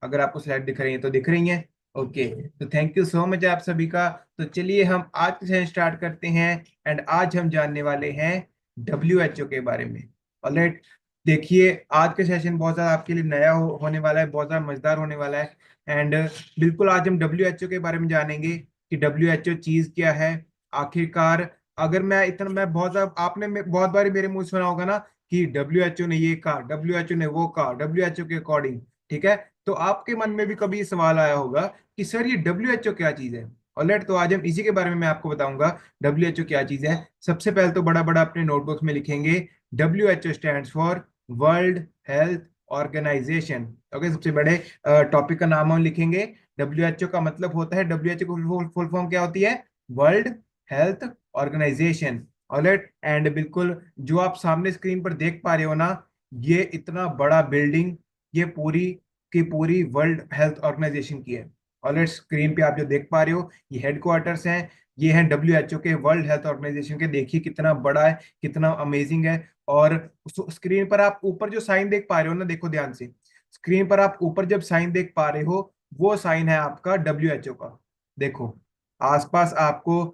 अगर आपको स्लाइड दिख रही है तो दिख रही हैं। ओके, तो थैंक यू सो मच आप सभी का। तो चलिए हम आज के सेशन स्टार्ट करते हैं। एंड आज हम जानने वाले हैं WHO के बारे में। ऑलराइट, देखिए आज का सेशन बहुत ज़्यादा आपके लिए नया होने वाला है, बहुत ज़्यादा मजेदार होने वाला है। एंड बिल्कुल आज हम WHO के बारे में जानेंगे कि WHO चीज़ क्या है आखिरकार। अगर मैं बहुत ज्यादा आपने बहुत बार मेरे मुंह से सुना होगा ना कि WHO ने ये कहा, WHO ने वो कहा, WHO के अकॉर्डिंग। ठीक है, तो आपके मन में भी कभी ये सवाल आया होगा कि सर ये WHO क्या चीज है। ऑलराइट, तो आज हम इसी के बारे में मैं आपको बताऊंगा WHO क्या चीज है। सबसे पहले तो बड़ा बड़ा अपने नोटबुक में लिखेंगे, WHO stands for world health organization. Okay, सबसे बड़े टॉपिक का नाम हम लिखेंगे। WHO का मतलब होता है, WHO की फुल फॉर्म क्या होती है? World health organization. Alright, and बिल्कुल जो आप सामने स्क्रीन पर देख पा रहे हो ना, ये इतना बड़ा बिल्डिंग, ये पूरी की पूरी वर्ल्ड हेल्थ ऑर्गेनाइजेशन की है। ऑलराइट, स्क्रीन पे आप जो देख पा रहे हो ये हेडक्वार्टर्स हैं, ये हैं WHO के, वर्ल्ड हेल्थ ऑर्गेनाइजेशन के। देखिए कितना बड़ा है, कितना अमेजिंग है। और स्क्रीन पर आप ऊपर जो साइन देख पा रहे हो ना, देखो ध्यान से, स्क्रीन पर आप ऊपर जब साइन देख पा रहे हो, वो साइन है आपका WHO का। देखो आसपास आपको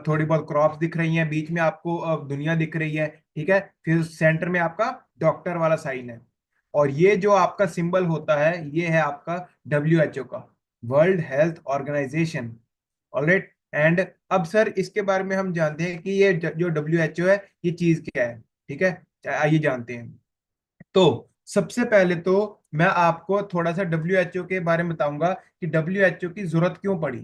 थोड़ी बहुत क्रॉप्स दिख रही हैं, बीच में आपको दुनिया दिख रही है। ठीक है, फिर सेंटर में आपका डॉक्टर वाला साइन है। और ये जो आपका सिंबल होता है, ये है आपका WHO का, world health organization. Alright, and अब सर इसके बारे में हम जानते हैं कि ये जो WHO है ये चीज क्या है। ठीक है, आइए जानते हैं। तो सबसे पहले तो मैं आपको थोड़ा सा WHO के बारे में बताऊंगा कि WHO की जरूरत क्यों पड़ी।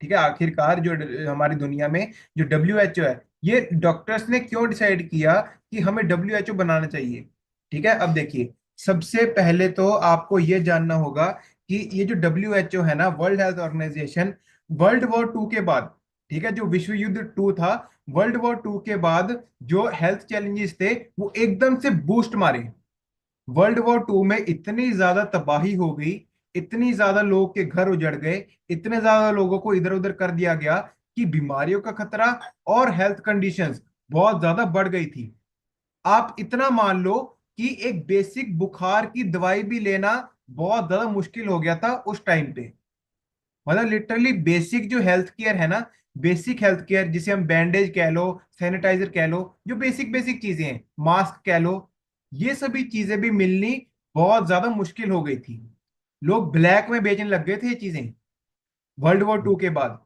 ठीक है, आखिरकार जो हमारी दुनिया में जो WHO है, ये डॉक्टर्स ने क्यों डिसाइड किया कि हमें WHO बनाना चाहिए। ठीक है, अब देखिए, सबसे पहले तो आपको ये जानना होगा कि ये जो WHO है ना, world health organization, world war 2 के बाद, ठीक है, जो विश्व युद्ध 2 था, वर्ल्ड वॉर 2 के बाद जो हेल्थ चैलेंजेस थे वो एकदम से बूस्ट मारे। वर्ल्ड वॉर 2 में इतनी ज्यादा तबाही हो गई, इतनी ज्यादा लोगों के घर उजड़ गए, इतने ज्यादा लोगों को इधर उधर कर दिया गया कि बीमारियों का खतरा और हेल्थ कंडीशंस बहुत ज्यादा बढ़ गई थी। आप इतना मान लो कि एक बेसिक बुखार की दवाई भी लेना बहुत ज्यादा मुश्किल हो गया था उस टाइम पे। मतलब लिटरली बेसिक जो हेल्थ केयर है ना, बेसिक हेल्थ केयर जिसे हम बैंडेज कह लो, सैनिटाइजर कह लो, जो बेसिक बेसिक चीजें हैं, मास्क कह लो, ये सभी चीजें भी मिलनी बहुत ज्यादा मुश्किल हो गई थी। लोग ब्लैक में बेचने लग गए थे ये चीजें वर्ल्ड वॉर 2 के बाद।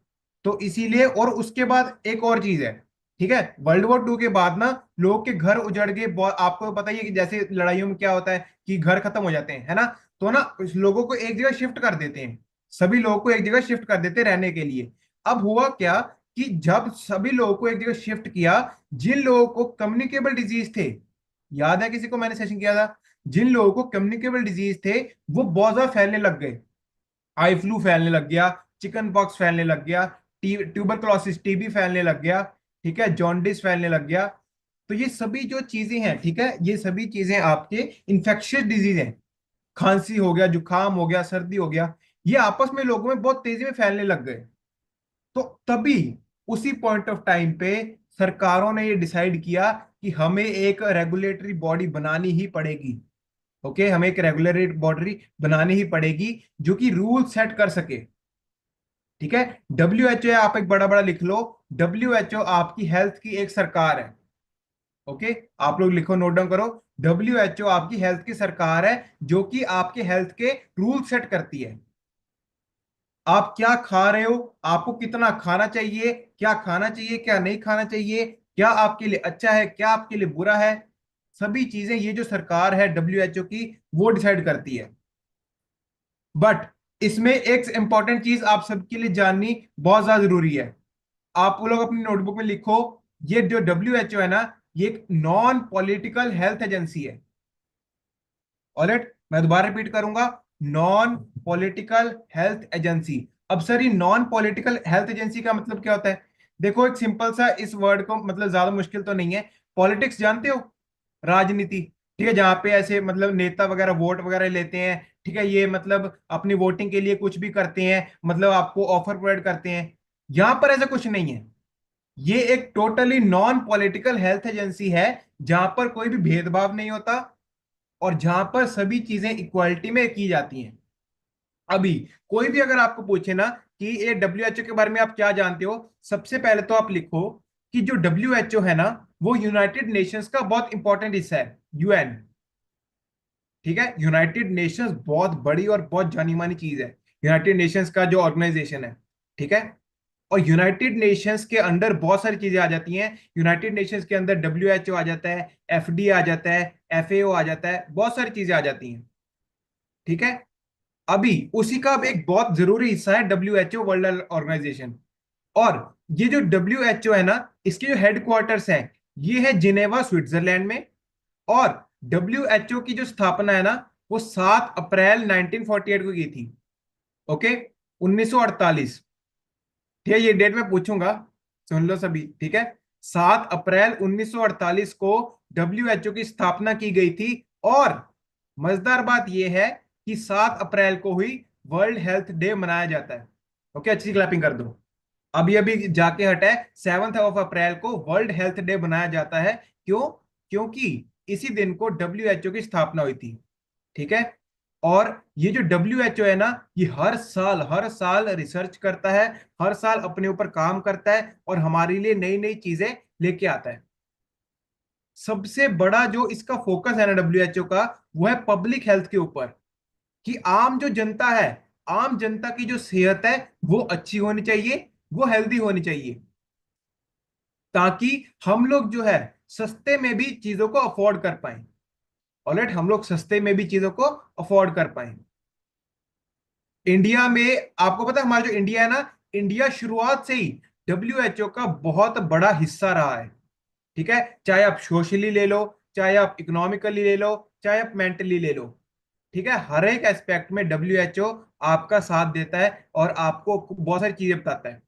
तो इसीलिए, और उसके बाद एक और चीज है। ठीक है, वर्ल्ड वॉर 2 के बाद ना लोगों के घर उजड़ गए बहुत। आपको पता ही है कि जैसे लड़ाइयों में क्या होता है कि घर खत्म हो जाते हैं, है ना। तो ना उस लोगों को एक जगह शिफ्ट कर देते हैं, सभी लोगों को एक जगह शिफ्ट कर देते हैं रहने के लिए। अब हुआ क्या कि जब सभी लोगों को एक जगह शिफ्ट किया, जिन लोगों को कम्युनिकेबल डिजीज थे, याद है किसी को मैंने सेशन किया था, जिन लोगों को कम्युनिकेबल डिजीज थे वो बहुत ज्यादा फैलने लग गए। आई फ्लू फैलने लग गया, चिकन पॉक्स फैलने लग गया, ट्यूबरक्लोसिस टीबी फैलने लग गया। ठीक है, जॉन्डिस फैलने लग गया। तो ये सभी जो चीजें हैं, ठीक है, ये सभी चीजें आपके इंफेक्शियस डिजीज हैं। खांसी हो गया, जुकाम हो गया, सर्दी हो गया, ये आपस में लोगों में बहुत तेजी में फैलने लग गए। तो तभी उसी पॉइंट ऑफ टाइम पे सरकारों ने ये डिसाइड किया कि हमें एक रेगुलेटरी बॉडी बनानी ही पड़ेगी। ओके, हमें एक रेगुलेटरी बॉडी बनानी ही पड़ेगी जो कि रूल सेट कर सके। ठीक है, WHO है, आप एक बड़ा बड़ा लिख लो, WHO आपकी हेल्थ की एक सरकार है। ओके, आप लोग लिखो, नोट डाउन करो, WHO आपकी हेल्थ की सरकार है जो कि आपके हेल्थ के रूल सेट करती है। आप क्या खा रहे हो, आपको कितना खाना चाहिए, क्या खाना चाहिए क्या नहीं खाना चाहिए, क्या आपके लिए अच्छा है क्या आपके लिए बुरा है, सभी चीजें ये जो सरकार है WHO की, वो डिसाइड करती है। बट इसमें एक इंपॉर्टेंट चीज आप सबके लिए जाननी बहुत ज्यादा जरूरी है। आप लोग अपनी नोटबुक में लिखो, ये जो WHO है ना, ये एक नॉन पॉलिटिकल हेल्थ एजेंसी है। ऑलराइट, मैं दोबारा रिपीट करूंगा, नॉन पॉलिटिकल हेल्थ एजेंसी। अब सर ये नॉन पॉलिटिकल हेल्थ एजेंसी का मतलब क्या होता है? देखो एक सिंपल सा इस वर्ड को, मतलब ज्यादा मुश्किल तो नहीं है। पॉलिटिक्स जानते हो, राजनीति। ठीक है, जहाँ पे ऐसे मतलब नेता वगैरह वोट वगैरह लेते हैं। ठीक है, ये मतलब अपनी वोटिंग के लिए कुछ भी करते हैं, मतलब आपको ऑफर प्रोवाइड करते हैं। यहाँ पर ऐसा कुछ नहीं है। ये एक totally non political health agency है, जहां पर कोई भी भेदभाव नहीं होता और जहां पर सभी चीजें इक्वालिटी में की जाती हैं। अभी कोई भी अगर आपको पूछे ना कि ये डब्ल्यूएचओ के बारे में आप क्या जानते हो, सबसे पहले तो आप लिखो कि जो डब्ल्यूएचओ है ना, वो यूनाइटेड नेशंस का बहुत इंपॉर्टेंट हिस्सा है, यूएन। ठीक है, यूनाइटेड नेशंस बहुत बड़ी और बहुत जानी मानी चीज है, यूनाइटेड नेशंस का जो ऑर्गेनाइजेशन है। ठीक है, और यूनाइटेड नेशंस के अंदर बहुत सारी चीजें आ जाती हैं। यूनाइटेड नेशंस के अंदर डब्ल्यूएचओ आ जाता है, एफडी आ जाता है, एफएओ आ जाता है, बहुत सारी चीजें आ जाती हैं। ठीक है, अभी उसी का अब एक बहुत जरूरी हिस्सा है डब्ल्यूएचओ, वर्ल्ड ऑर्गेनाइजेशन। और ये जो डब्ल्यूएचओ है ना, इसके जो हेडक्वार्टर्स हैं, ये है जिनेवा, स्विट्जरलैंड में। और डब्ल्यूएचओ की जो स्थापना है ना, वो 7 अप्रैल 1948 को की थी। ओके, 1948। ठीक है, ये डेट मैं पूछूंगा, सुन लो सभी। ठीक है, 7 अप्रैल 1948 को डब्ल्यूएचओ की स्थापना की गई थी। और मजेदार बात यह है कि 7 अप्रैल को ही वर्ल्ड हेल्थ डे मनाया जाता है। ओके, अच्छी क्लैपिंग कर दो। अभी अभी जाके हटा है, 7 अप्रैल को वर्ल्ड हेल्थ डे मनाया जाता है। क्यों? क्योंकि इसी दिन को डब्ल्यूएचओ की स्थापना हुई थी। ठीक है, और ये जो डब्ल्यूएचओ है ना, ये हर साल रिसर्च करता है, हर साल अपने ऊपर काम करता है और हमारे लिए नई नई चीजें लेके आता है। सबसे बड़ा जो इसका फोकस है ना डब्ल्यूएचओ का, वो है पब्लिक हेल्थ के ऊपर, कि आम जो जनता है, आम जनता की जो सेहत है वो अच्छी होनी चाहिए, वो हेल्दी होनी चाहिए, ताकि हम लोग जो है सस्ते में भी चीजों को अफोर्ड कर पाए। ऑलराइट, हम लोग सस्ते में भी चीजों को अफोर्ड कर पाए। इंडिया में आपको पता है, हमारा जो इंडिया है ना, इंडिया शुरुआत से ही डब्ल्यूएचओ का बहुत बड़ा हिस्सा रहा है। ठीक है, चाहे आप सोशली ले लो, चाहे आप इकोनॉमिकली ले लो, चाहे आप मेंटली ले लो। ठीक है, हर एक एस्पेक्ट में डब्ल्यूएचओ आपका साथ देता है और आपको बहुत सारी चीजें बताता है।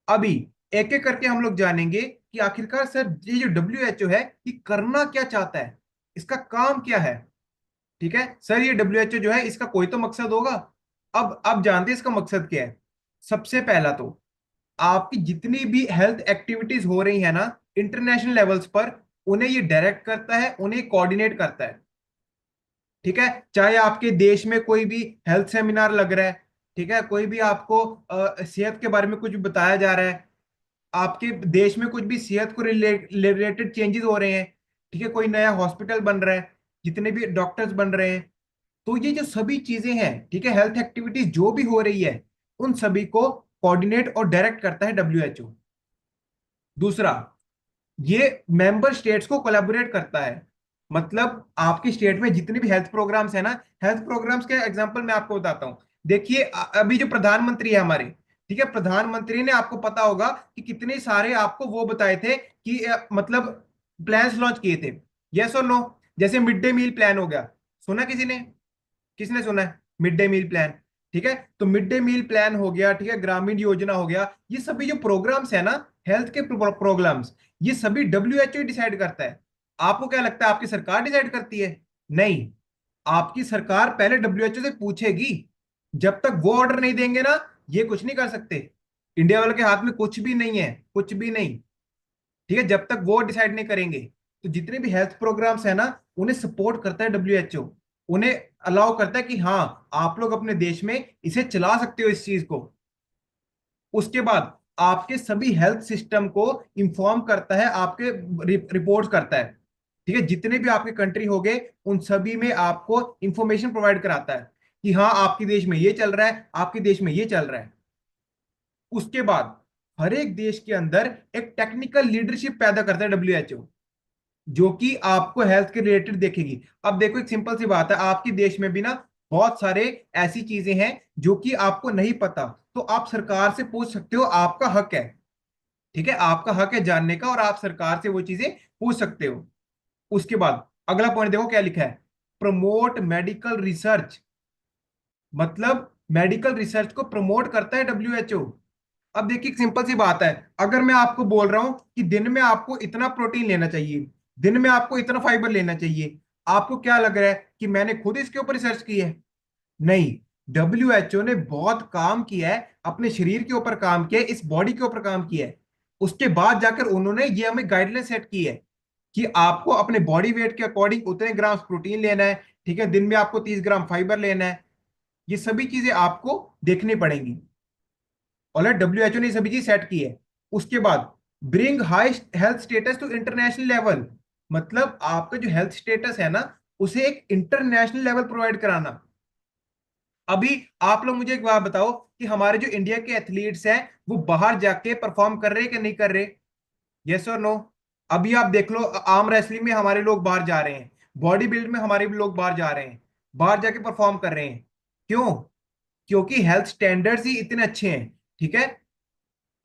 अभी एक एक करके हम लोग जानेंगे कि आखिरकार सर ये जो डब्ल्यूएचओ है, ये करना क्या चाहता है, इसका काम क्या है। ठीक है सर, ये डब्ल्यूएचओ जो है, इसका कोई तो मकसद होगा। अब जानते हैं इसका मकसद क्या है। सबसे पहला तो, आपकी जितनी भी हेल्थ एक्टिविटीज हो रही है ना इंटरनेशनल लेवल्स पर, उन्हें ये डायरेक्ट करता है, उन्हें कोऑर्डिनेट करता है। ठीक है, चाहे आपके देश में कोई भी हेल्थ सेमिनार लग रहा है, ठीक है, कोई भी आपको सेहत के बारे में कुछ बताया जा रहा है, आपके देश में कुछ भी सेहत को रिलेटेड चेंजेस हो रहे हैं, ठीक है, कोई नया हॉस्पिटल बन रहा है, जितने भी डॉक्टर्स बन रहे हैं, तो ये जो सभी चीजें हैं, ठीक है, हेल्थ एक्टिविटीज जो भी हो रही है, उन सभी को कोऑर्डिनेट और डायरेक्ट करता है डब्ल्यूएचओ। दूसरा, ये मेंबर स्टेट्स को कोलैबोरेट करता है। मतलब आपके स्टेट में जितने भी हेल्थ प्रोग्राम्स है ना, हेल्थ प्रोग्राम्स के एग्जांपल मैं आपको बताता हूं। देखिए, अभी जो प्रधानमंत्री है हमारे, ठीक है, प्रधानमंत्री ने, आपको पता होगा कि कितने सारे आपको वो बताए थे कि मतलब प्लान्स लॉन्च किए थे। यस और नो? जैसे मिड डे मील प्लान हो गया, सुना किसी ने? किसने सुना है मिड डे मील प्लान? ठीक है, तो मिड डे मील प्लान हो गया, ठीक है, ग्रामीण योजना हो गया, ये सभी जो प्रोग्राम्स है ना, हेल्थ के प्रोग्राम्स, ये सभी डब्ल्यूएचओ डिसाइड करता है। आपको क्या लगता है आपकी सरकार डिसाइड करती है? नहीं, आपकी सरकार पहले डब्ल्यूएचओ से पूछेगी। जब तक वो ऑर्डर नहीं देंगे ना, ये कुछ नहीं कर सकते। इंडिया वालों के हाथ में कुछ भी नहीं है, कुछ भी नहीं। ठीक है, जब तक वो डिसाइड नहीं करेंगे। तो जितने भी हेल्थ प्रोग्राम्स है ना, उन्हें सपोर्ट करता है डब्ल्यूएचओ, उन्हें अलाउ करता है कि हाँ, आप लोग अपने देश में इसे चला सकते हो इस चीज को। उसके बाद आपके सभी हेल्थ सिस्टम को इंफॉर्म करता है, आपके रिपोर्ट करता है। ठीक है, जितने भी आपके कंट्री हो गए, उन सभी में आपको इंफॉर्मेशन प्रोवाइड कराता है कि हाँ, आपके देश में ये चल रहा है, आपके देश में ये चल रहा है। उसके बाद हर एक देश के अंदर एक टेक्निकल लीडरशिप पैदा करता है डब्ल्यूएचओ, जो कि आपको हेल्थ के रिलेटेड देखेगी। अब देखो, एक सिंपल सी बात है, आपके देश में भी ना बहुत सारे ऐसी चीजें हैं जो कि आपको नहीं पता, तो आप सरकार से पूछ सकते हो, आपका हक है। ठीक है, आपका हक है जानने का, और आप सरकार से वो चीजें पूछ सकते हो। उसके बाद अगला पॉइंट देखो क्या लिखा है, प्रमोट मेडिकल रिसर्च। मतलब मेडिकल रिसर्च को प्रमोट करता है डब्ल्यूएचओ। अब देखिए, एक सिंपल सी बात है, अगर मैं आपको बोल रहा हूं कि दिन में आपको इतना प्रोटीन लेना चाहिए, दिन में आपको इतना फाइबर लेना चाहिए, आपको क्या लग रहा है कि मैंने खुद इसके ऊपर रिसर्च की है? नहीं, डब्ल्यूएचओ ने बहुत काम किया है, अपने शरीर के ऊपर काम किया है, इस बॉडी के ऊपर काम किया है। उसके बाद जाकर उन्होंने ये हमें गाइडलाइन सेट की है कि आपको अपने बॉडी वेट के अकॉर्डिंग उतने ग्राम प्रोटीन लेना है। ठीक है, दिन में आपको 30 ग्राम फाइबर लेना है। ये सभी चीजें आपको देखनी पड़ेंगी। ऑलराइट, डब्ल्यूएचओ ने सभी चीज सेट की है। उसके बाद bring high health status to international level, मतलब आपका जो हेल्थ स्टेटस है ना, उसे एक इंटरनेशनल लेवल प्रोवाइड कराना। अभी आप लोग मुझे एक बात बताओ कि हमारे जो इंडिया के एथलीट्स हैं वो बाहर जाके परफॉर्म कर रहे हैं कि नहीं कर रहे? यस और नो? अभी आप देख लो, आर्म रेसलिंग में हमारे लोग बाहर जा रहे हैं, बॉडी बिल्ड में हमारे भी लोग बाहर जा रहे हैं, बाहर जाके परफॉर्म कर रहे हैं। क्यों? क्योंकि हेल्थ स्टैंडर्ड्स ही इतने अच्छे हैं। ठीक है,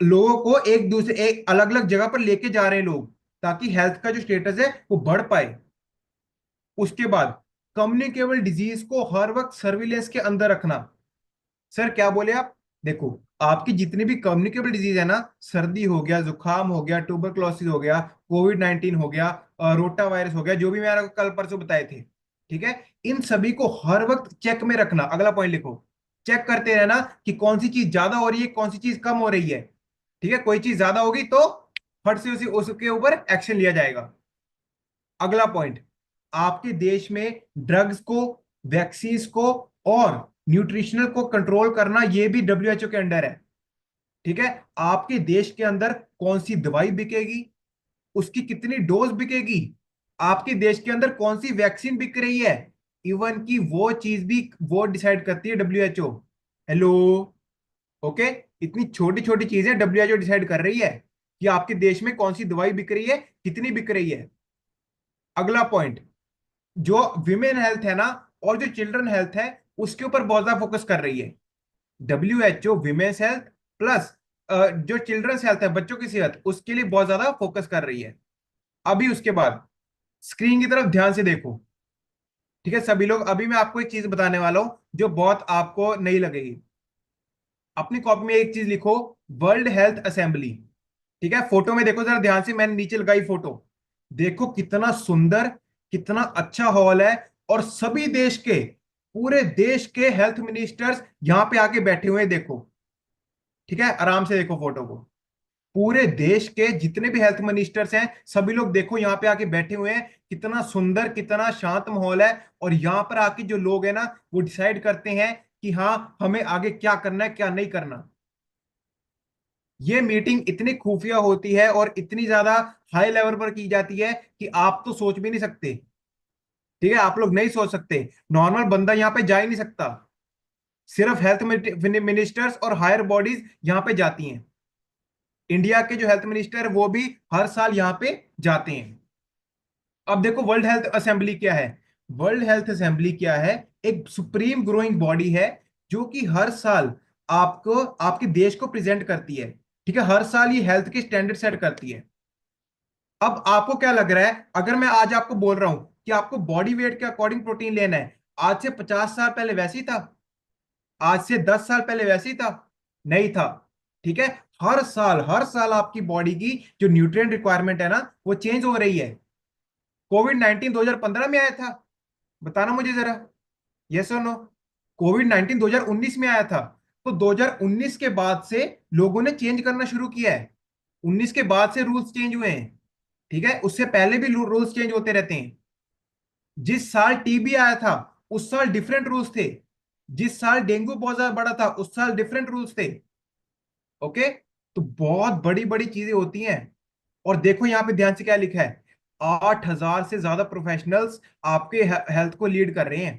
लोगों को एक दूसरे एक अलग अलग जगह पर लेके जा रहे हैं लोग, ताकि हेल्थ का जो स्टेटस है वो बढ़ पाए। उसके बाद कम्युनिकेबल डिजीज को हर वक्त सर्विलेंस के अंदर रखना। सर क्या बोले आप? देखो, आपकी जितनी भी कम्युनिकेबल डिजीज है ना, सर्दी हो गया, जुकाम हो गया, ट्यूबरक्लोसिस हो गया, कोविड 19 हो गया, रोटा वायरस हो गया, जो भी मैंने कल परसों बताए थे। ठीक है, इन सभी को हर वक्त चेक में रखना। अगला पॉइंट लिखो, चेक करते रहना कि कौन सी चीज ज्यादा हो रही है, कौन सी चीज कम हो रही है। ठीक है, कोई चीज ज्यादा होगी तो फट से उसी उसके ऊपर एक्शन लिया जाएगा। अगला पॉइंट, आपके देश में ड्रग्स को, वैक्सीन को और न्यूट्रिशनल को कंट्रोल करना, ये भी डब्ल्यूएचओ के अंडर है। ठीक है, आपके देश के अंदर कौन सी दवाई बिकेगी, उसकी कितनी डोज बिकेगी, आपके देश के अंदर कौन सी वैक्सीन बिक रही है, इवन की वो चीज भी वो डिसाइड करती है डब्ल्यूएचओ। हेलो, ओके, इतनी छोटी छोटी चीजें डब्ल्यूएचओ डिसाइड कर रही है कि आपके देश में कौन सी दवाई बिक रही है, कितनी बिक रही है। अगला पॉइंट, जो विमेन हेल्थ है ना और जो चिल्ड्रन हेल्थ है, उसके ऊपर बहुत ज्यादा फोकस कर रही है डब्ल्यूएचओ। विमेन्स हेल्थ प्लस जो चिल्ड्रंस हेल्थ है, बच्चों की सेहत, उसके लिए बहुत ज्यादा फोकस कर रही है। अभी उसके बाद स्क्रीन की तरफ ध्यान से देखो। ठीक है सभी लोग, अभी मैं आपको एक चीज बताने वाला हूं जो बहुत आपको नहीं लगेगी। अपनी कॉपी में एक चीज लिखो, वर्ल्ड हेल्थ असेंबली। ठीक है, फोटो में देखो जरा ध्यान से, मैंने नीचे लगाई फोटो। देखो कितना सुंदर, कितना अच्छा हॉल है, और सभी देश के, पूरे देश के हेल्थ मिनिस्टर्स यहां पे आके बैठे हुए हैं, देखो। ठीक है, आराम से देखो फोटो को। पूरे देश के जितने भी हेल्थ मिनिस्टर्स हैं, सभी लोग देखो यहाँ पे आके बैठे हुए हैं। कितना सुंदर, कितना शांत माहौल है। और यहाँ पर आके जो लोग हैं ना, वो डिसाइड करते हैं कि हाँ, हमें आगे क्या करना है, क्या नहीं करना। ये मीटिंग इतनी खुफिया होती है और इतनी ज्यादा हाई लेवल पर की जाती है कि आप तो सोच भी नहीं सकते। ठीक है, आप लोग नहीं सोच सकते, नॉर्मल बंदा यहाँ पे जा ही नहीं सकता। सिर्फ हेल्थ मिनिस्टर्स और हायर बॉडीज यहाँ पे जाती हैं। इंडिया के जो हेल्थ मिनिस्टर है वो भी हर साल यहाँ पे जाते हैं। अब देखो वर्ल्ड हेल्थ असेंबली क्या है। वर्ल्ड हेल्थ असेंबली क्या है? एक सुप्रीम ग्रोइंग बॉडी है, जो कि हर साल आपको, आपके देश को प्रेजेंट करती है। ठीक है, हर साल ये हेल्थ के स्टैंडर्ड सेट करती है। अब आपको क्या लग रहा है, अगर मैं आज आपको बोल रहा हूं कि आपको बॉडी वेट के अकॉर्डिंग प्रोटीन लेना है, आज से 50 साल पहले वैसे ही था? आज से 10 साल पहले वैसे ही था? नहीं था। ठीक है, हर साल आपकी बॉडी की जो न्यूट्रिएंट रिक्वायरमेंट है ना, वो चेंज हो रही है। कोविड 19 2015 में आया था? बताना मुझे जरा, यस और नो? कोविड 19 2019 में आया था। तो 2019 के बाद से लोगों ने चेंज करना शुरू किया है। 19 के बाद से रूल्स चेंज हुए हैं। ठीक है, उससे पहले भी रूल्स चेंज होते रहते हैं। जिस साल टीबी आया था, उस साल डिफरेंट रूल्स थे। जिस साल डेंगू बहुत ज्यादा बड़ा था, उस साल डिफरेंट रूल्स थे। ओके, तो बहुत बड़ी बड़ी चीजें होती हैं। और देखो यहाँ पे ध्यान से क्या लिखा है, 8,000 से ज्यादा प्रोफेशनल्स आपके हेल्थ को लीड कर रहे हैं।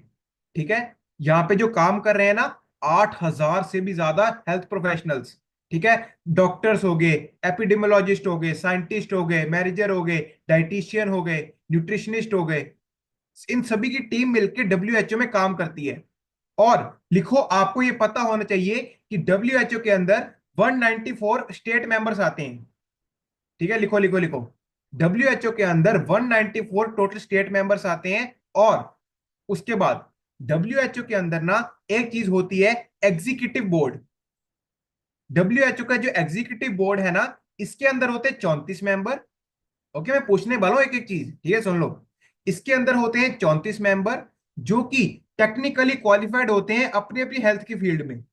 ठीक है, यहाँ पे जो काम कर रहे हैं ना, 8,000 से भी ज्यादा हेल्थ प्रोफेशनल्स। ठीक है, डॉक्टर्स हो गए, एपिडेमियोलॉजिस्ट हो गए, साइंटिस्ट हो गए, मैनेजर हो गए, डाइटिशियन हो गए, न्यूट्रिशनिस्ट हो गए। इन सभी की टीम मिलकर डब्ल्यूएचओ में काम करती है। और लिखो, आपको ये पता होना चाहिए कि डब्ल्यूएचओ के अंदर 194 स्टेट मेंबर्स आते हैं। ठीक है, लिखो लिखो लिखो, डब्ल्यूएचओ के अंदर 194 टोटल स्टेट मेंबर्स आते हैं। और उसके बाद डब्ल्यूएचओ के अंदर ना एक चीज होती है, एग्जीक्यूटिव बोर्ड। डब्ल्यूएचओ का जो एग्जीक्यूटिव बोर्ड है ना, इसके अंदर होते हैं 34 मेंबर। ओके, मैं पूछने वाला हूं एक एक चीज, ठीक है, सुन लो। इसके अंदर होते हैं 34 मेंबर, जो कि टेक्निकली क्वालिफाइड होते हैं अपनी अपनी हेल्थ की फील्ड में।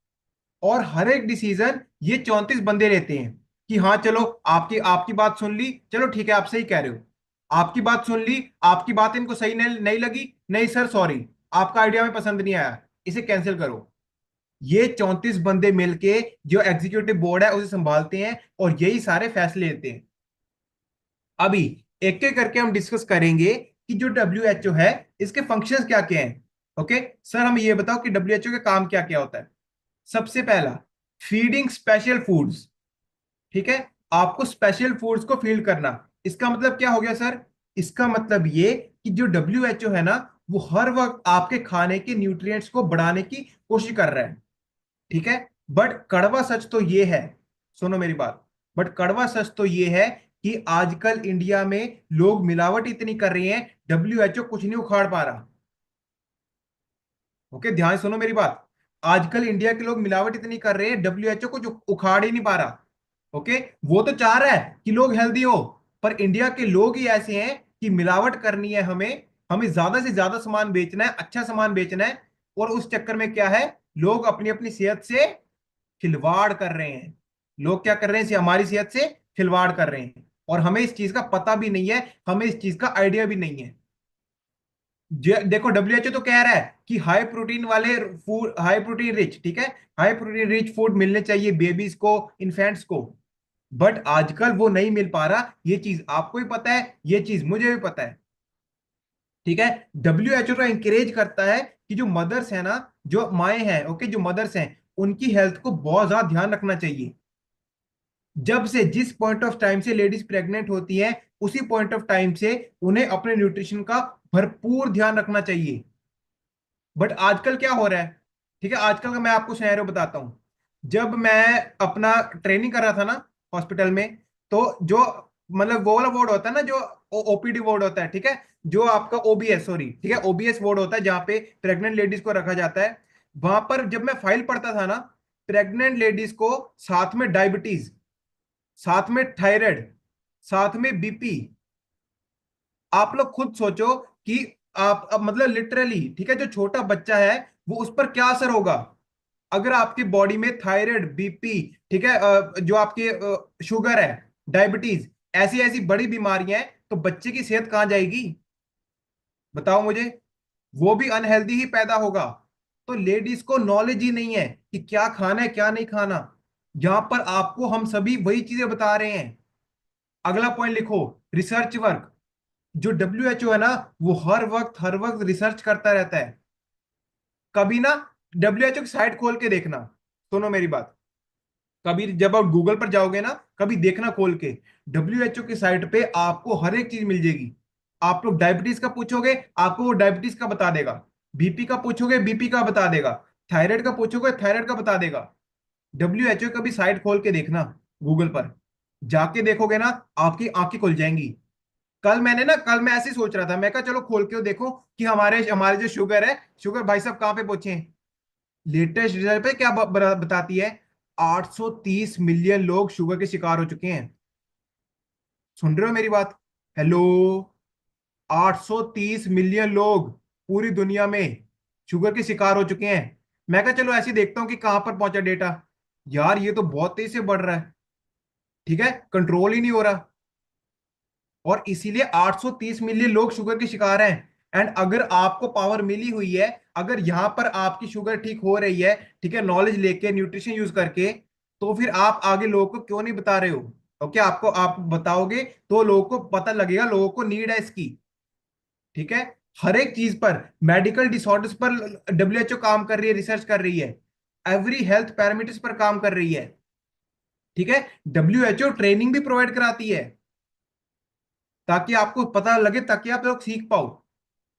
और हर एक डिसीजन ये 34 बंदे लेते हैं कि हाँ चलो, आपकी आपकी बात सुन ली, चलो ठीक है, आप सही कह रहे हो। आपकी बात सुन ली, आपकी बात इनको सही नहीं लगी, नहीं सर सॉरी, आपका आइडिया में पसंद नहीं आया, इसे कैंसिल करो। ये 34 बंदे मिलके जो एग्जीक्यूटिव बोर्ड है उसे संभालते हैं और यही सारे फैसले लेते हैं। अभी एक एक करके हम डिस्कस करेंगे कि जो डब्ल्यू है इसके फंक्शंस क्या क्या हैं। ओके सर, हमें ये बताओ कि डब्ल्यू का काम क्या क्या होता है। सबसे पहला, फीडिंग स्पेशल फूड्स। ठीक है, आपको स्पेशल फूड्स को फीड करना। इसका मतलब क्या हो गया सर? इसका मतलब ये कि जो डब्ल्यू है ना, वो हर वक्त आपके खाने के न्यूट्रिएंट्स को बढ़ाने की कोशिश कर रहा है। ठीक है, बट कड़वा सच तो ये है, सुनो मेरी बात, बट कड़वा सच तो ये है कि आजकल इंडिया में लोग मिलावट इतनी कर रहे हैं, डब्ल्यू कुछ नहीं उखाड़ पा रहा। ओके, ध्यान से सुनो मेरी बात। आजकल इंडिया के लोग मिलावट इतनी कर रहे हैं, डब्ल्यू को जो उखाड़ ही नहीं पा रहा। ओके, वो तो चाह रहा है कि लोग हेल्दी हो, पर इंडिया के लोग ही ऐसे हैं कि मिलावट करनी है हमें, हमें ज्यादा से ज्यादा सामान बेचना है, अच्छा सामान बेचना है। और उस चक्कर में क्या है, लोग अपनी अपनी सेहत से खिलवाड़ कर रहे हैं। लोग क्या कर रहे हैं, हमारी सेहत से खिलवाड़ कर रहे हैं, और हमें इस चीज का पता भी नहीं है, हमें इस चीज का आइडिया भी नहीं है। देखो, डब्ल्यूएचओ तो कह रहा है कि हाई प्रोटीन वाले फूड, हाई प्रोटीन रिच, ठीक है, हाई प्रोटीन रिच फूड मिलने चाहिए बेबीज को, इन्फेंट्स को। बट आजकल वो नहीं मिल पा रहा, ये चीज आपको भी पता है, ये चीज मुझे भी पता है। ठीक है, डब्ल्यूएचओ तो इंकरेज करता है कि जो मदर्स है ना, जो माए हैं, ओके, जो मदर्स हैं, उनकी हेल्थ को बहुत ज्यादा ध्यान रखना चाहिए। जब से जिस पॉइंट ऑफ टाइम से लेडीज प्रेग्नेंट होती है, उसी पॉइंट ऑफ टाइम से उन्हें अपने न्यूट्रिशन का भरपूर ध्यान रखना चाहिए। बट आजकल क्या हो रहा है, ठीक है, आजकल का मैं आपको सिनेरियो बताता हूं। जब मैं अपना ट्रेनिंग कर रहा था ना हॉस्पिटल में, तो जो मतलब वो वाला वार्ड होता है ना, जो ओपीडी वार्ड होता है, ठीक है, जो आपका ओबीएस, सॉरी, ठीक है, ओबीएस वार्ड होता है जहां पे प्रेग्नेंट लेडीज को रखा जाता है। वहां पर जब मैं फाइल पढ़ता था ना, प्रेग्नेंट लेडीज को साथ में डायबिटीज, साथ में थायराइड, साथ में बीपी, आप लोग खुद सोचो कि आप अब मतलब लिटरली, ठीक है, जो छोटा बच्चा है वो उस पर क्या असर होगा अगर आपकी बॉडी में थायराइड, बीपी, ठीक है, जो आपकी शुगर है, डायबिटीज, ऐसी ऐसी बड़ी बीमारियां हैं, तो बच्चे की सेहत कहां जाएगी? बताओ मुझे। वो भी अनहेल्दी ही पैदा होगा। तो लेडीज को नॉलेज ही नहीं है कि क्या खाना है क्या नहीं खाना। यहां पर आपको हम सभी वही चीजें बता रहे हैं। अगला पॉइंट लिखो, रिसर्च वर्क। जो डब्ल्यू है ना, वो हर वक्त रिसर्च करता रहता है। कभी ना, डब्ल्यूएचओ की साइट खोल के देखना, सुनो मेरी बात, कभी जब आप गूगल पर जाओगे ना, कभी देखना खोल के, डब्ल्यूएचओ की साइट पे आपको हर एक चीज मिल जाएगी। आप लोग डायबिटीज का पूछोगे, आपको वो डायबिटीज का बता देगा। बीपी का पूछोगे, बीपी का बता देगा। थायराइड का पूछोगे, थायराइड का बता देगा। डब्ल्यूएचओ का भी साइट खोल के देखना, गूगल पर जाके देखोगे ना, आपकी आंखें खुल जाएंगी। कल मैं ऐसे ही सोच रहा था, मैं कहा चलो खोल के देखो कि हमारे हमारे जो शुगर है, शुगर भाई साहब कहाँ पे पहुंचे हैं। लेटेस्ट रिजल्ट पे क्या बताती है, 830 मिलियन लोग शुगर के शिकार हो चुके हैं। सुन रहे हो मेरी बात? हेलो, 830 मिलियन लोग पूरी दुनिया में शुगर के शिकार हो चुके हैं। मैं कहा चलो ऐसे ही देखता हूँ कि कहां पर पहुंचा डेटा। यार ये तो बहुत तेजी से बढ़ रहा है, ठीक है, कंट्रोल ही नहीं हो रहा। और इसीलिए 830 मिलियन लोग शुगर के शिकार हैं। एंड अगर आपको पावर मिली हुई है, अगर यहां पर आपकी शुगर ठीक हो रही है, ठीक है, नॉलेज लेके, न्यूट्रिशन यूज करके, तो फिर आप आगे लोगों को क्यों नहीं बता रहे हो? ओके, आपको आप बताओगे तो लोगों को पता लगेगा, लोगों को नीड है इसकी। ठीक है, हर एक चीज पर, मेडिकल डिसऑर्डर्स पर डब्ल्यूएचओ काम कर रही है, रिसर्च कर रही है, एवरी हेल्थ पैरामीटर्स पर काम कर रही है। ठीक है, डब्ल्यूएचओ ट्रेनिंग भी प्रोवाइड कराती है ताकि आपको पता लगे, ताकि आप लोग सीख पाओ।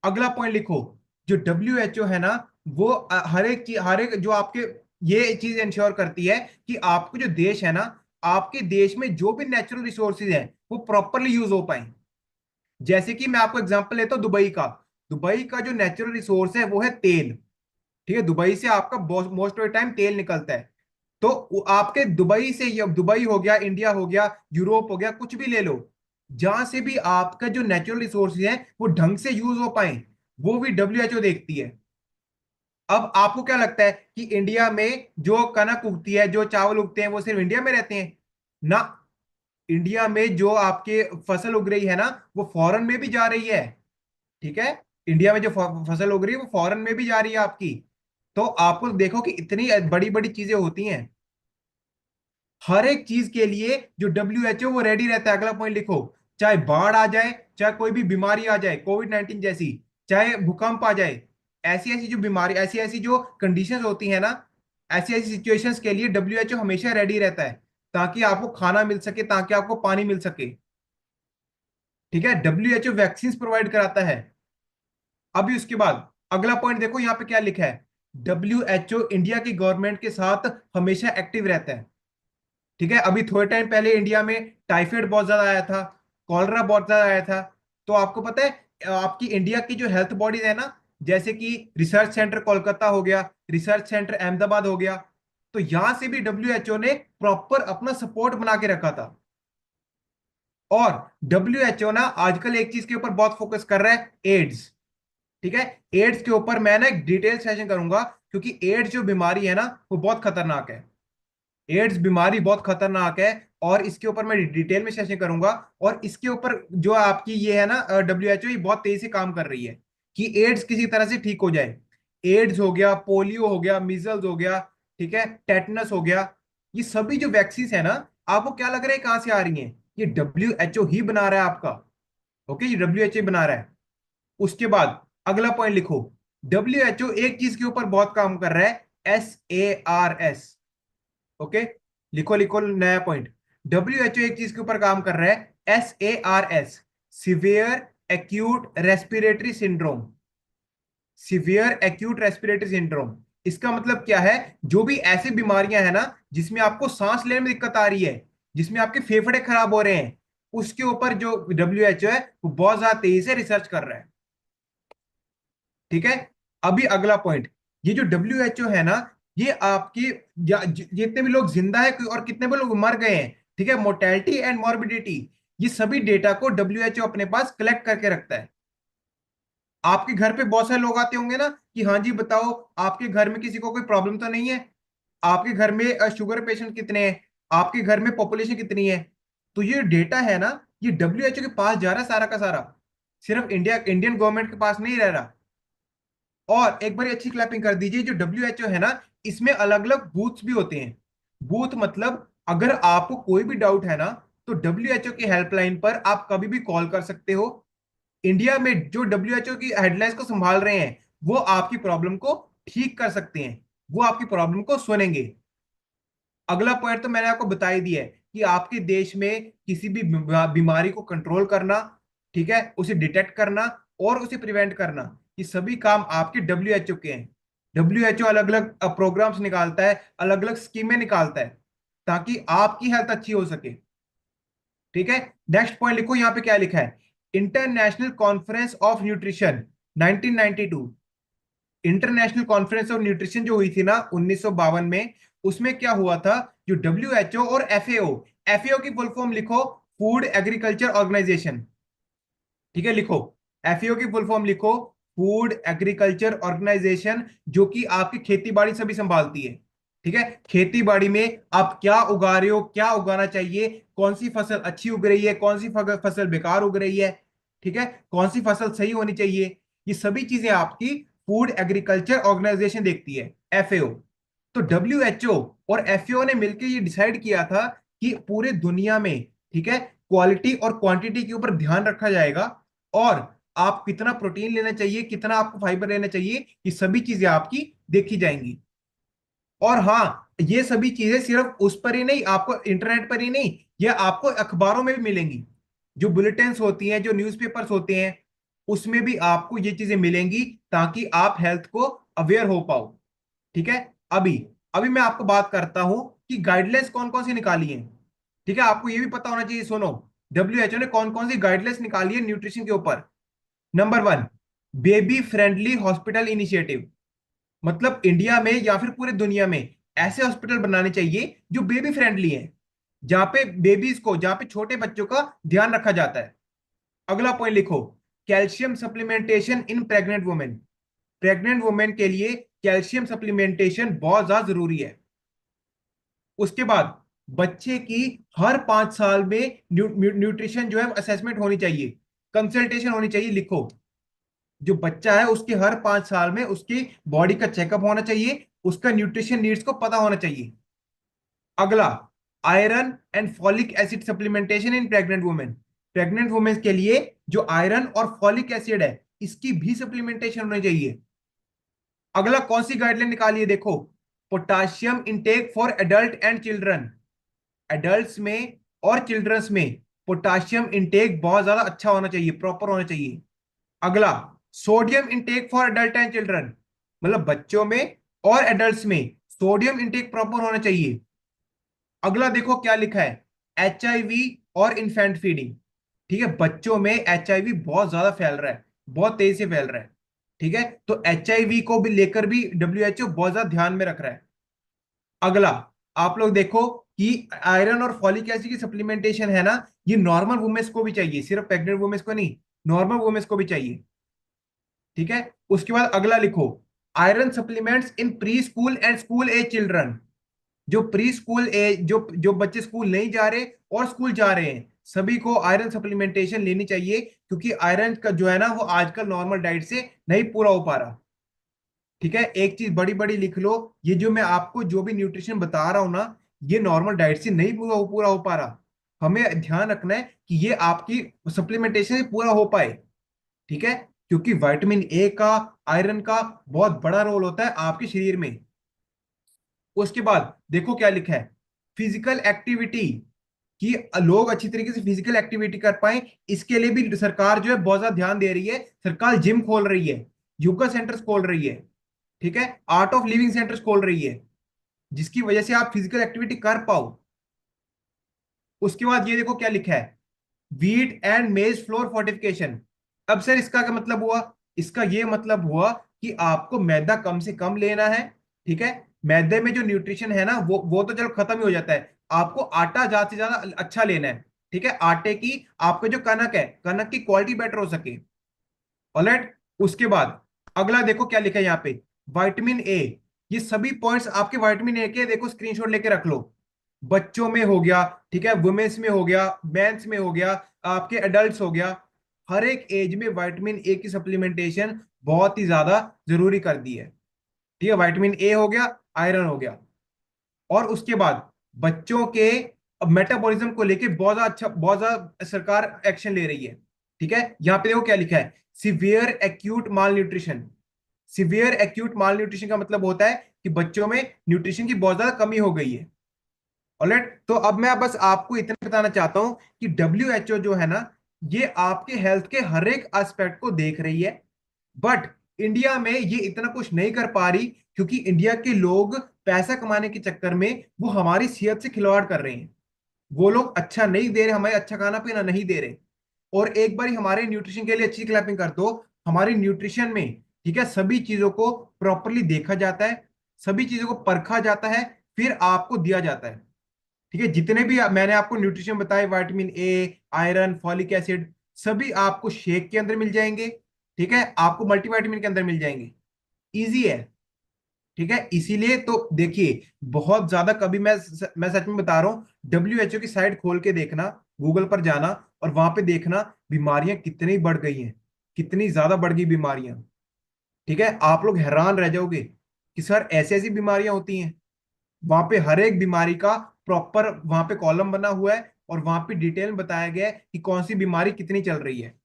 अगला पॉइंट लिखो, जो डब्ल्यूएचओ है ना, वो हर एक चीज, हर एक जो आपके, ये चीज इंश्योर करती है कि आपको जो देश है ना, आपके देश में जो भी नेचुरल रिसोर्सेज हैं वो प्रॉपरली यूज हो पाए। जैसे कि मैं आपको एग्जांपल लेता हूं दुबई का। दुबई का जो नेचुरल रिसोर्स है वो है तेल। ठीक है, दुबई से आपका मोस्ट ऑफ द टाइम तेल निकलता है। तो आपके दुबई से, ये दुबई हो गया, इंडिया हो गया, यूरोप हो गया, कुछ भी ले लो, जहां से भी आपका जो नेचुरल रिसोर्सेज है वो ढंग से यूज हो पाए, वो भी डब्ल्यूएचओ देखती है। अब आपको क्या लगता है कि इंडिया में जो कनक उगती है, जो चावल उगते हैं, वो सिर्फ इंडिया में रहते हैं? ना, इंडिया में जो आपके फसल उग रही है ना, वो फॉरेन में भी जा रही है। ठीक है, इंडिया में जो फसल उग रही है वो फॉरेन में भी जा रही है आपकी। तो आपको देखो कि इतनी बड़ी बड़ी चीजें होती हैं, हर एक चीज के लिए जो WHO वो रेडी रहता है। अगला पॉइंट लिखो, चाहे बाढ़ आ जाए, चाहे कोई भी बीमारी आ जाए, कोविड 19 जैसी, चाहे भूकंप आ जाए, ऐसी ऐसी जो बीमारी, ऐसी ऐसी जो कंडीशंस होती है ना, ऐसी ऐसी सिचुएशंस के लिए WHO हमेशा रेडी रहता है, ताकि आपको खाना मिल सके, ताकि आपको पानी मिल सके। ठीक है, WHO वैक्सीन प्रोवाइड कराता है। अभी उसके बाद अगला पॉइंट देखो, यहाँ पे क्या लिखा है, WHO इंडिया की गवर्नमेंट के साथ हमेशा एक्टिव रहता है। ठीक है, अभी थोड़े टाइम पहले इंडिया में टाइफाइड बहुत ज्यादा आया था, कॉलरा बहुत ज्यादा आया था। तो आपको पता है आपकी इंडिया की जो हेल्थ बॉडीज है ना, जैसे कि रिसर्च सेंटर कोलकाता हो गया, रिसर्च सेंटर अहमदाबाद हो गया, तो यहां से भी WHO ने प्रॉपर अपना सपोर्ट बना के रखा था। और WHO ना आजकल एक चीज के ऊपर बहुत फोकस कर रहा है, एड्स। ठीक है, एड्स के ऊपर मैं ना एक डिटेल सेशन करूंगा, क्योंकि एड्स जो बीमारी है ना, वो बहुत खतरनाक है। एड्स बीमारी बहुत खतरनाक है, और इसके ऊपर मैं डिटेल में सेशन करूंगा। और इसके ऊपर जो आपकी ये है ना, WHO ये बहुत तेजी से काम कर रही है कि एड्स किसी तरह से ठीक हो जाए। एड्स हो गया, पोलियो हो गया, मीजल्स हो गया, ठीक है, टेटनस हो गया, ये सभी जो वैक्सीन है ना, आपको क्या लग रहा है कहां से आ रही हैं? ये WHO ही बना रहा है आपका। ओके, ये WHO बना रहा है। उसके बाद अगला पॉइंट लिखो, WHO एक चीज के ऊपर बहुत काम कर रहा है, SARS। ओके, लिखो लिखो नया पॉइंट, WHO एक चीज के ऊपर काम कर रहा है, SARS, severe acute respiratory syndrome. Severe acute respiratory syndrome, इसका मतलब क्या है? जो भी ऐसी बीमारियां हैं ना, जिसमें आपको सांस लेने में दिक्कत आ रही है, जिसमें आपके फेफड़े खराब हो रहे हैं, उसके ऊपर जो WHO है वो बहुत ज्यादा तेजी से रिसर्च कर रहा है। ठीक है, अभी अगला पॉइंट, ये जो WHO है ना, ये आपकी जितने भी लोग जिंदा है और कितने भी लोग मर गए हैं, ठीक है, मोर्टेलिटी एंड मॉर्बिडिटी, ये सभी डेटा को WHO अपने पास कलेक्ट करके रखता है। आपके घर पे बहुत सारे लोग आते होंगे ना कि हाँ जी बताओ, आपके घर में किसी को कोई प्रॉब्लम तो नहीं है? आपके घर में शुगर पेशेंट कितने हैं? आपके घर में पॉपुलेशन कितनी है? तो ये डेटा है ना, ये WHO के पास जा रहा है सारा का सारा, सिर्फ इंडियन गवर्नमेंट के पास नहीं रह रहा। और एक बार अच्छी क्लैपिंग कर दीजिए, जो WHO है ना, इसमें अलग अलग बूथ्स भी होते हैं। बूथ मतलब अगर आपको कोई भी डाउट है ना, तो WHO की हेल्पलाइन पर आप कभी भी कॉल कर सकते हो। इंडिया में जो WHO की हेडलाइंस को संभाल रहे हैं, वो आपकी प्रॉब्लम को ठीक कर सकते हैं, वो आपकी प्रॉब्लम को सुनेंगे। अगला पॉइंट तो मैंने आपको बता ही दिया है कि आपके देश में किसी भी बीमारी को कंट्रोल करना, ठीक है, उसे डिटेक्ट करना और उसे प्रिवेंट करना, ये सभी काम आपके WHO के हैं। WHO अलग अलग प्रोग्राम्स निकालता है, अलग अलग स्कीमें निकालता है, ताकि आपकी हेल्थ अच्छी हो सके। ठीक है, नेक्स्ट पॉइंट लिखो, यहाँ पे क्या लिखा है, international conference of nutrition 1992। International conference of nutrition जो हुई थी ना 1952 में, उसमें क्या हुआ था, जो WHO और FAO की फुल फॉर्म लिखो, फूड एग्रीकल्चर ऑर्गेनाइजेशन। ठीक है, लिखो, FAO की फुल फॉर्म लिखो, फूड एग्रीकल्चर ऑर्गेनाइजेशन, जो कि आपकी खेती बाड़ी सभी संभालती है। ठीक है, खेती बाड़ी में आप क्या उगा रहे हो, क्या उगाना चाहिए, कौन सी फसल अच्छी उग रही है, कौन सी फसल बेकार उग रही है, ठीक है, कौन सी फसल सही होनी चाहिए, ये सभी चीजें आपकी फूड एग्रीकल्चर ऑर्गेनाइजेशन देखती है, FAO। तो WHO और FAO ने मिलकर ये डिसाइड किया था कि पूरे दुनिया में, ठीक है, क्वालिटी और क्वांटिटी के ऊपर ध्यान रखा जाएगा, और आप कितना प्रोटीन लेना चाहिए, कितना आपको फाइबर लेना चाहिए, ये सभी चीजें आपकी देखी जाएंगी। और हाँ, ये सभी चीजें सिर्फ उस पर ही नहीं, आपको इंटरनेट पर ही नहीं, ये आपको अखबारों में भी मिलेंगी। जो बुलेटिन्स होती हैं, जो न्यूज़पेपर्स होते हैं, उसमें भी आपको ये चीजें मिलेंगी, ताकि आप हेल्थ को अवेयर हो पाओ। ठीक है, अभी अभी मैं आपको बात करता हूं कि गाइडलाइंस कौन कौन सी निकाली हैं। ठीक है, आपको ये भी पता होना चाहिए, सुनो, WHO ने कौन कौन सी गाइडलाइंस निकाली है न्यूट्रिशन के ऊपर। Number 1, baby friendly hospital initiative. मतलब इंडिया में या फिर पूरे दुनिया में ऐसे हॉस्पिटल बनाने चाहिए जो बेबी फ्रेंडली है, जहां पे बेबीज को, जहां पे छोटे बच्चों का ध्यान रखा जाता है। अगला पॉइंट लिखो, कैल्शियम सप्लीमेंटेशन इन प्रेग्नेंट वुमेन। प्रेग्नेंट वुमेन के लिए कैल्शियम सप्लीमेंटेशन बहुत ज्यादा जरूरी है। उसके बाद बच्चे की हर 5 साल में न्यूट्रिशन जो है असेसमेंट होनी चाहिए, कंसल्टेशन होनी चाहिए, लिखो। जो बच्चा है उसके हर 5 साल में उसकी बॉडी का चेकअप होना चाहिए, उसका न्यूट्रिशन नीड्स को पता होना चाहिए। अगला, iron and folic acid supplementation in pregnant women. Pregnant women के लिए जो आयरन और फॉलिक एसिड है इसकी भी सप्लीमेंटेशन होनी चाहिए। अगला कौन सी गाइडलाइन निकाली है देखो, potassium intake for adult and children. Adults में और चिल्ड्रंस में पोटाशियम इंटेक बहुत ज्यादा अच्छा होना चाहिए, प्रॉपर होना चाहिए। अगला, sodium intake for adult and children, मतलब बच्चों में और एडल्ट्स में सोडियम इंटेक प्रॉपर होना चाहिए। अगला देखो क्या लिखा है, HIV और इन्फेंट फीडिंग। ठीक है, बच्चों में HIV बहुत ज्यादा फैल रहा है, बहुत तेजी से फैल रहा है। ठीक है, तो HIV को भी लेकर भी WHO बहुत ज्यादा ध्यान में रख रहा है। अगला, आप लोग देखो कि आयरन और फॉलिक एसिड की सप्लीमेंटेशन है ना, ये नॉर्मल वुमेन्स को भी चाहिए, सिर्फ प्रेग्नेंट वुमेन्स को नहीं, नॉर्मल वुमेन्स को भी चाहिए। ठीक है, उसके बाद अगला लिखो, iron supplements in pre school and school age children. जो प्री स्कूल एज, जो जो बच्चे स्कूल नहीं जा रहे और स्कूल जा रहे हैं, सभी को आयरन सप्लीमेंटेशन लेनी चाहिए, क्योंकि आयरन का जो है ना वो आजकल नॉर्मल डाइट से नहीं पूरा हो पा रहा। ठीक है, एक चीज बड़ी बड़ी लिख लो, ये जो मैं आपको जो भी न्यूट्रिशन बता रहा हूं ना, ये नॉर्मल डाइट से नहीं पूरा हो पा रहा। हमें ध्यान रखना है कि ये आपकी सप्लीमेंटेशन से पूरा हो पाए। ठीक है, क्योंकि विटामिन ए का, आयरन का बहुत बड़ा रोल होता है आपके शरीर में। उसके बाद देखो क्या लिखा है, फिजिकल एक्टिविटी, कि लोग अच्छी तरीके से फिजिकल एक्टिविटी कर पाए, इसके लिए भी सरकार जो है बहुत ज्यादा ध्यान दे रही है। सरकार जिम खोल रही है, योगा सेंटर्स खोल रही है। ठीक है, आर्ट ऑफ लिविंग सेंटर्स खोल रही है, जिसकी वजह से आप फिजिकल एक्टिविटी कर पाओ। उसके बाद ये देखो क्या लिखा है, व्हीट एंड मेज फ्लोर फोर्टिफिकेशन। अब सर इसका क्या मतलब हुआ, इसका ये मतलब हुआ कि आपको मैदा कम से कम लेना है। ठीक है, मैदे में जो न्यूट्रिशन है ना वो तो चलो खत्म ही हो जाता है, आपको आटा ज्यादा से ज्यादा अच्छा लेना है। ठीक है, आटे की, आपका जो कनक है, कनक की क्वालिटी बेटर हो सके। ऑलराइट, उसके बाद अगला देखो क्या लिखा है यहाँ पे, विटामिन ए। ये सभी पॉइंट्स आपके विटामिन ए के देखो, स्क्रीनशॉट लेके रख लो। बच्चों में हो गया, ठीक है, वुमेन्स में हो गया, मेंस में हो गया, आपके एडल्ट्स हो गया, हर एक एज में विटामिन ए की सप्लीमेंटेशन बहुत ही ज्यादा जरूरी कर दी है। ठीक है, विटामिन ए हो गया, आयरन हो गया। और उसके बाद बच्चों के मेटाबॉलिज्म को लेके बहुत ज्यादा अच्छा, बहुत ज्यादा सरकार एक्शन ले रही है। ठीक है, यहाँ पे देखो क्या लिखा है, सिवियर एक्यूट माल न्यूट्रिशन। सिवियर एक्यूट माल न्यूट्रिशन का मतलब होता है कि बच्चों में न्यूट्रिशन की बहुत ज्यादा कमी हो गई है। ऑलराइट, तो अब मैं बस आपको इतना बताना चाहता हूं कि WHO जो है ना, ये आपके हेल्थ के हर एक एस्पेक्ट को देख रही है। बट इंडिया में ये इतना कुछ नहीं कर पा रही, क्योंकि इंडिया के लोग पैसा कमाने के चक्कर में वो हमारी सेहत से खिलवाड़ कर रहे हैं। वो लोग अच्छा नहीं दे रहे, हमें अच्छा खाना पीना नहीं दे रहे। और एक बार हमारे न्यूट्रिशन के लिए अच्छी क्लैपिंग कर दो। हमारी न्यूट्रिशन में, ठीक है, सभी चीजों को प्रॉपरली देखा जाता है, सभी चीजों को परखा जाता है, फिर आपको दिया जाता है। ठीक है, जितने भी मैंने आपको न्यूट्रिशन बताए, vitamin A, iron, folic acid, सभी आपको शेक के अंदर मिल जाएंगे। ठीक है, आपको मल्टीविटामिन के अंदर मिल जाएंगे। इजी है। ठीक है, इसीलिए तो देखिए, बहुत ज्यादा, कभी मैं सच में बता रहा हूँ, WHO की साइट खोल के देखना, गूगल पर जाना और वहां पे देखना बीमारियां कितनी बढ़ गई हैं, कितनी ज्यादा बढ़ गई बीमारियां। ठीक है, आप लोग हैरान रह जाओगे कि सर ऐसी ऐसी बीमारियां होती हैं। वहां पे हर एक बीमारी का प्रॉपर वहां पे कॉलम बना हुआ है, और वहां पे डिटेल में बताया गया है कि कौन सी बीमारी कितनी चल रही है।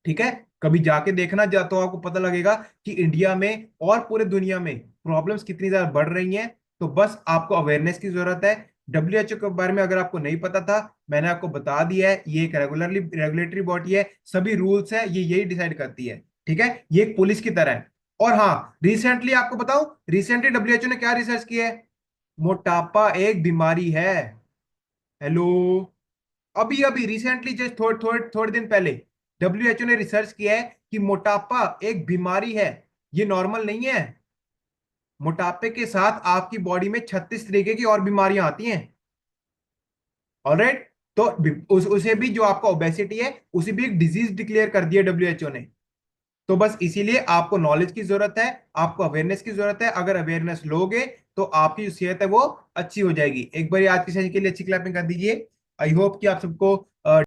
ठीक है, कभी जाके देखना जा तो आपको पता लगेगा कि इंडिया में और पूरे दुनिया में प्रॉब्लम्स कितनी ज्यादा बढ़ रही हैं। तो बस आपको अवेयरनेस की जरूरत है। WHO के बारे में अगर आपको नहीं पता था, मैंने आपको बता दिया है, ये एक रेगुलेटरी बॉडी है, सभी रूल्स है ये यही डिसाइड करती है। ठीक है, ये एक पुलिस की तरह है। और हाँ, रिसेंटली आपको बताऊं, रिसेंटली WHO ने क्या रिसर्च किया है, मोटापा एक बीमारी है। हेलो, अभी अभी रिसेंटली जस्ट थोड़े थोड़े थोड़े दिन पहले WHO ने रिसर्च किया है कि मोटापा एक बीमारी है, ये नॉर्मल नहीं है। मोटापे के साथ आपकी बॉडी में 36 तरीके की और बीमारियां आती हैं। ऑलराइट, तो उसे भी, जो आपका ओबेसिटी है, उसे भी एक डिजीज डिक्लेयर कर दिया WHO ने। तो बस इसीलिए आपको नॉलेज की जरूरत है, आपको अवेयरनेस की जरूरत है। अगर अवेयरनेस लोगे तो आपकी जो सेहत है वो अच्छी हो जाएगी। एक बार आज की सेशन के लिए अच्छी क्लैपिंग कर दीजिए। आई होप कि आप सबको